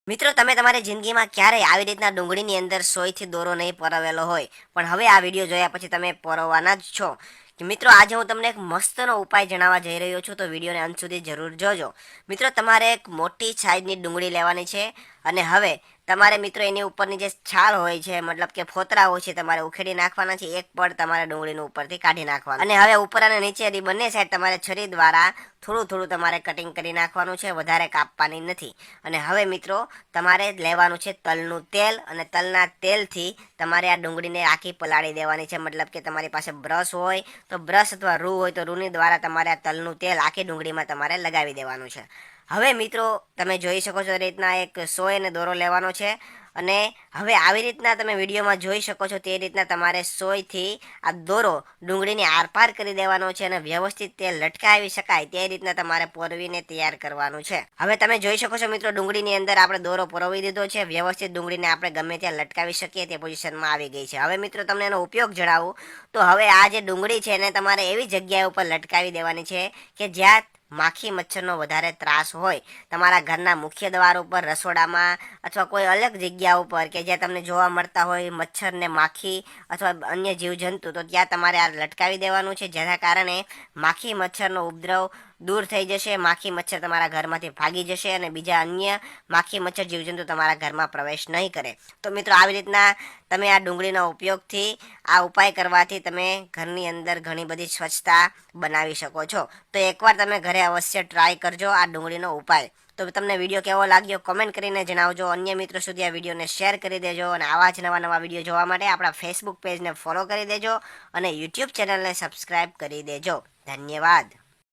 મિત્રો તમે તમારી જિંદગીમાં ક્યારેય આવી રીતના ડુંગળીની અંદર સોયથી દોરો નહીં પરોવેલો હોય, પણ હવે આ વિડીયો જોયા પછી તમે પરોવાના જ છો. કે મિત્રો આજે હું તમને એક મસ્તનો ઉપાય જણાવવા જઈ રહ્યો છું, તો વિડીયોને અંત સુધી જરૂર જોજો. મિત્રો તમારે એક મોટી સાઈઝની ડુંગળી લેવાની છે અને હવે તમારે મિત્રો એની ઉપરની જે છાલ હોય છે, મતલબ કે ફોતરા હોય છે, તમારે ઉખેડી નાખવાના છે. એક પડ તમારે ડુંગળીનું ઉપરથી કાઢી નાખવાનું અને હવે ઉપર અને નીચેની બંને સાઈડ તમારે છરી દ્વારા થોડું થોડું તમારે કટિંગ કરી નાખવાનું છે, વધારે કાપવાની નથી. અને હવે મિત્રો તમારે લેવાનું છે તલનું તેલ અને તલના તેલથી તમારે આ ડુંગળીને આખી પલાળી દેવાની છે. મતલબ કે તમારી પાસે બ્રશ હોય તો બ્રશ અથવા રૂ હોય તો રૂની દ્વારા તમારે આ તલનું તેલ આખી ડુંગળીમાં તમારે લગાવી દેવાનું છે. હવે મિત્રો તમે જોઈ શકો છો એ રીતના એક સોય અને દોરો લેવાનો છે અને હવે આવી રીતના તમે વિડીયોમાં જોઈ શકો છો તે રીતના તમારે સોયથી આ દોરો ડુંગળીને આરપાર કરી દેવાનો છે અને વ્યવસ્થિત તે લટકાવી શકાય તે રીતના તમારે પોરવીને તૈયાર કરવાનું છે. હવે તમે જોઈ શકો છો મિત્રો ડુંગળીની અંદર આપણે દોરો પરોવી દીધો છે. વ્યવસ્થિત ડુંગળીને આપણે ગમે ત્યાં લટકાવી શકીએ તે પોઝિશનમાં આવી ગઈ છે. હવે મિત્રો તમને એનો ઉપયોગ જણાવું તો હવે આ જે ડુંગળી છે એને તમારે એવી જગ્યાએ ઉપર લટકાવી દેવાની છે કે જ્યાં માખી મચ્છરનો વધારે ત્રાસ હોય. તમારા ઘરના મુખ્ય દ્વાર ઉપર, રસોડામાં અથવા કોઈ અલગ જગ્યા ઉપર કે જ્યાં તમને જોવા મળતા હોય મચ્છર ને માખી અથવા અન્ય જીવજંતુ, તો ત્યાં તમારે આ લટકાવી દેવાનું છે. જેના કારણે માખી મચ્છરનો ઉપદ્રવ દૂર થઈ જશે. માખી મચ્છર તમારા ઘરમાંથી ભાગી જશે અને બીજા અન્ય માખી મચ્છર જીવજંતુ તમારા ઘરમાં પ્રવેશ નહીં કરે. તો મિત્રો આવી રીતના તમે આ ડુંગળીનો ઉપયોગથી આ ઉપાય કરવાથી તમે ઘરની અંદર ઘણી બધી સ્વચ્છતા બનાવી શકો છો. તો એકવાર તમે ઘરે અવશ્ય ટ્રાય કરજો આ ડુંગળીનો ઉપાય. તો તમને વિડીયો કેવો લાગ્યો કમેન્ટ કરીને જણાવજો. અન્ય મિત્રો સુધી આ વિડીયોને શેર કરી દેજો અને આવા જ નવા વિડીયો જોવા માટે આપણા ફેસબુક પેજને ફોલો કરી દેજો અને યુટ્યુબ ચેનલને સબસ્ક્રાઈબ કરી દેજો. ધન્યવાદ.